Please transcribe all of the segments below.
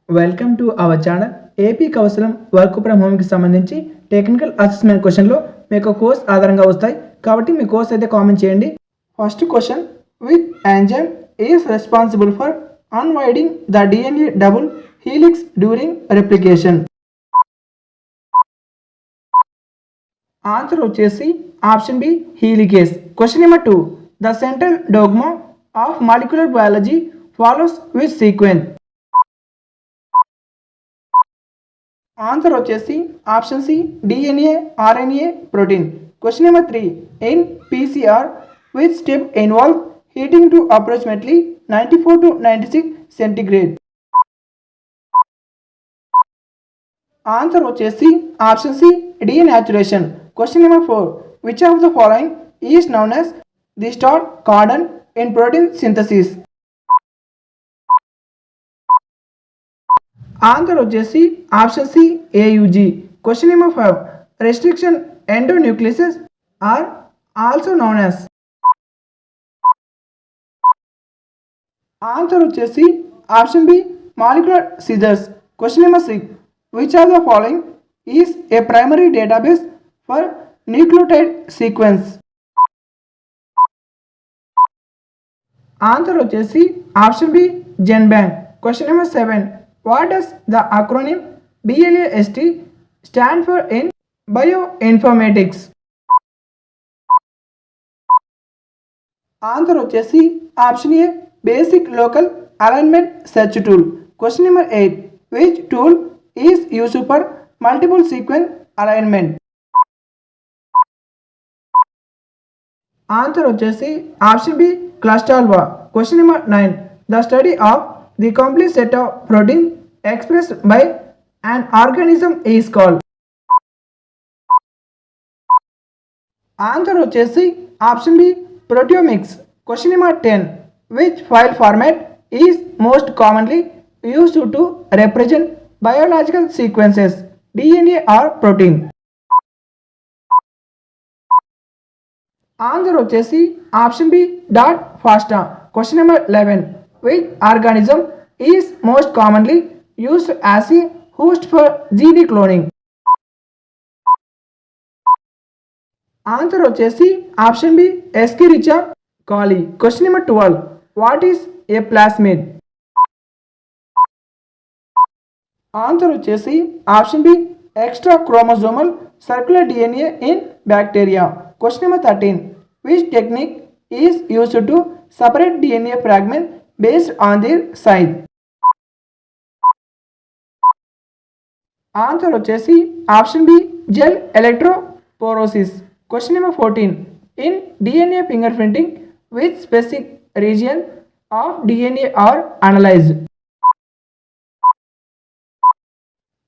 Welcome to our channel. AP Kaushalam work from హోమ్కి సంబంధించి technical assessment క్వశ్చన్లో మీకు కోర్స్ ఆధారంగా వస్తాయి కాబట్టి మీ కోర్స్ అయితే కామెంట్ చేయండి. First question, which enzyme is responsible for unwinding the DNA double helix during replication? Answer వచ్చేసి option B helicase. Question number 2, the central dogma of molecular biology follows which sequence? Answer వచ్చేసి option C DNA RNA protein. Question number 3, in PCR which step involve heating to approximately 94 to 96 centigrade? Answer వచ్చేసి option C denaturation. Question number 4, which of the following is known as the start codon in protein synthesis? Answer వచ్చేసి option C AUG. Question number 5, restriction endonucleases are also known as? Answer వచ్చేసి option B molecular scissors. Question number 6, which are the following is a primary database for nucleotide sequence? Answer వచ్చేసి option B GenBank. Question number 7, what does the acronym BLAST stand for in bioinformatics? Answer వచ్చేసి option A basic local alignment search tool. Question number 8, which tool is used for multiple sequence alignment? Answer వచ్చేసి option B ClustalW. Question number 9, the study of the complete set of protein expressed by an organism is called? Answer వచ్చేసి option B proteomics. Question number 10, which file format is most commonly used to represent biological sequences, DNA or protein? Answer వచ్చేసి option B dot FASTA. Question number 11, which organism is most commonly used as a host for gene cloning? Answer వచ్చేసి option B Escherichia coli. Question number 12, what is a plasmid? Answer వచ్చేసి option B extra chromosomal circular DNA in bacteria. Question number 13, which technique is used to separate DNA fragment based on their size? Answer వచ్చేసి option B gel electrophoresis. Question number 14, in DNA finger printing which specific region of DNA are analysed?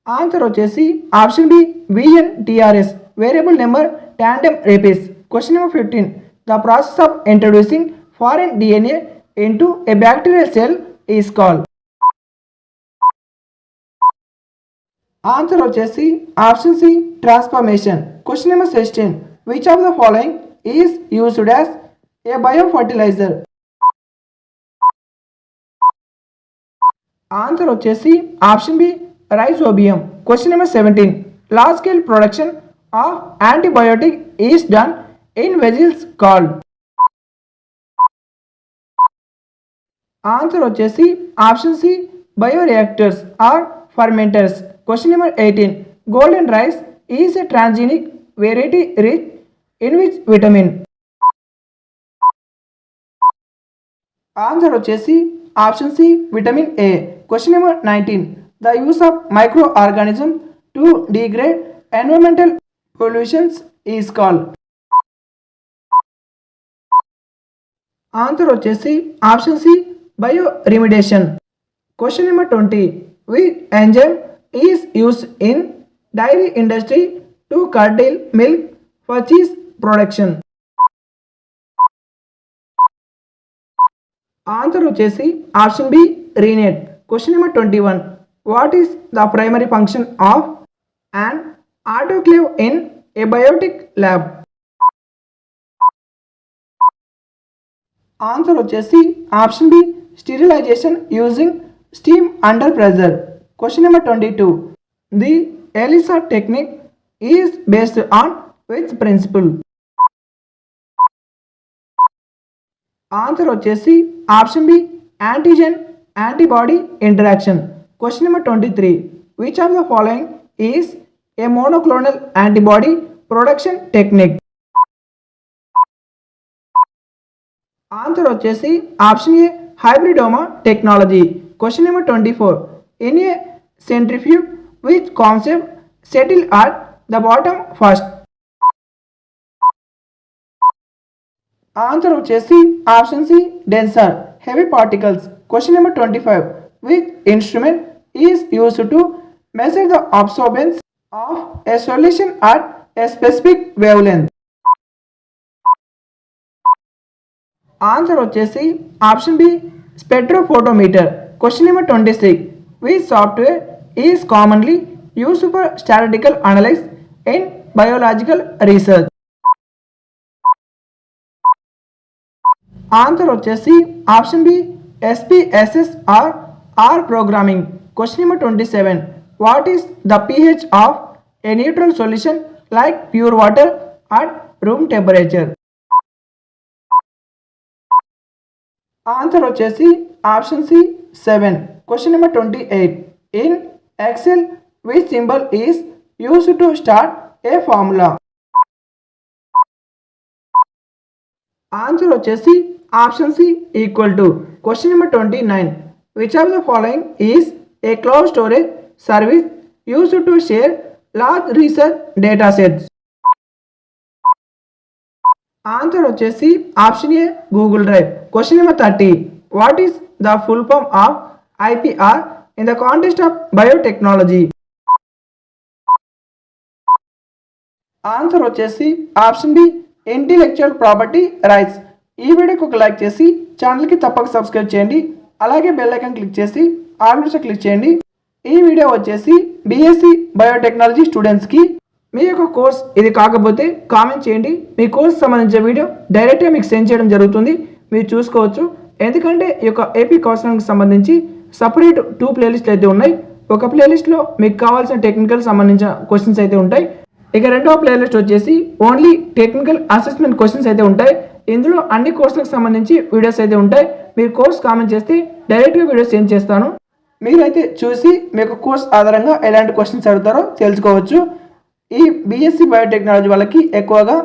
Answer వచ్చేసి option B VNTRs variable number tandem repeats. Question number 15, the process of introducing foreign DNA into a bacterial cell is called? Answer వచ్చేసి option C transformation. Question number 16, which of the following is used as a biofertiliser? Answer వచ్చేసి option B Rhizobium. Question number 17, large scale production of antibiotic is done in vessels called? Answer వచ్చేసి option C bioreactors or fermenters. Question number 18, golden rice is a transgenic variety rich in which vitamin? Answer వచ్చేసి option C vitamin A. Question number 19, the use of microorganism to degrade environmental pollutions is called? Answer వచ్చేసి option C bioremediation. Question number 20, which enzyme is used in dairy industry to curtail milk for cheese production? Answer వచ్చేసి option B rennet. Question number 21, what is the primary function of an autoclave in a biotic lab? Answer వచ్చేసి option B sterilisation using steam under pressure. Question number 22. The ELISA technique is based on which principle? Answer వచ్చేసి option B antigen antibody interaction. Question number 23. Which of the following is a monoclonal antibody production technique? Answer వచ్చేసి option A hybridoma technology. Question number 24. In a centrifuge which concept settle at the bottom first? Answer వచ్చేసి option C denser heavy particles. Question number 25. Which instrument is used to measure the absorbance of a solution at a specific wavelength? Answer వచ్చేసి option B spectrophotometer. Question number 26. Which software is commonly used for statistical analysis in biological research? Answer వచ్చేసి option B SPSS or R programming. Question number 27. What is the pH of a neutral solution like pure water at room temperature? Answer వచ్చేసి option C 7. Question number 28. In Excel which symbol is used to start a formula? Answer వచ్చేసి option C equal to. Question number 29. Which of the following is a cloud storage service used to share large research data sets? Answer వచ్చేసి option A Google Drive. Question number 30. What is the full form of IPR in the context of biotechnology? Answer వచ్చేసి option B intellectual property rights. ఈ వీడియోకి ఒక like చేసి ఛానల్కి తప్పక subscribe చేయండి. అలాగే బెల్ ఐకాన్ క్లిక్ చేసి ఆల్ మీద క్లిక్ చేయండి. ఈ వీడియో వచ్చేసి BSc బయోటెక్నాలజీ స్టూడెంట్స్కి. మీ యొక్క కోర్స్ ఇది కాకపోతే కామెంట్ చేయండి. మీ కోర్స్ సంబంధించిన వీడియో డైరెక్ట్గా మీకు సెండ్ చేయడం జరుగుతుంది, మీరు చూసుకోవచ్చు. ఎందుకంటే ఈ యొక్క ఏపీ కౌన్సిలింగ్కి సంబంధించి సపరేట్ 2 ప్లేలిస్ట్లు అయితే ఉన్నాయి. ఒక ప్లేలిస్ట్లో మీకు కావాల్సిన టెక్నికల్ సంబంధించిన క్వశ్చన్స్ అయితే ఉంటాయి. ఇక రెండవ ప్లేలిస్ట్ వచ్చేసి ఓన్లీ టెక్నికల్ అసెస్మెంట్ క్వశ్చన్స్ అయితే ఉంటాయి. ఇందులో అన్ని కోర్సులకు సంబంధించి వీడియోస్ అయితే ఉంటాయి. మీరు కోర్స్ కామెంట్ చేస్తే డైరెక్ట్గా వీడియోస్ సెండ్ చేస్తాను. మీరైతే చూసి మీకు కోర్స్ ఆధారంగా ఎలాంటి క్వశ్చన్స్ అడుగుతారో తెలుసుకోవచ్చు. ఈ BSc బయోటెక్నాలజీ వాళ్ళకి ఎక్కువగా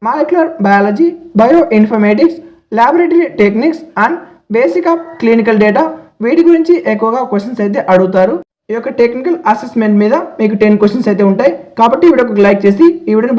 molecular biology, bio informatics, laboratory techniques and basic of clinical data వీటి గురించి ఎక్కువగా క్వశ్చన్స్ అయితే అడుగుతారు. ఈ యొక్క టెక్నికల్ అసెస్మెంట్ మీద మీకు 10 క్వశ్చన్స్ అయితే ఉంటాయి. కాబట్టి ఈ వీడియోకి లైక్ చేసి ఈ వీడియోని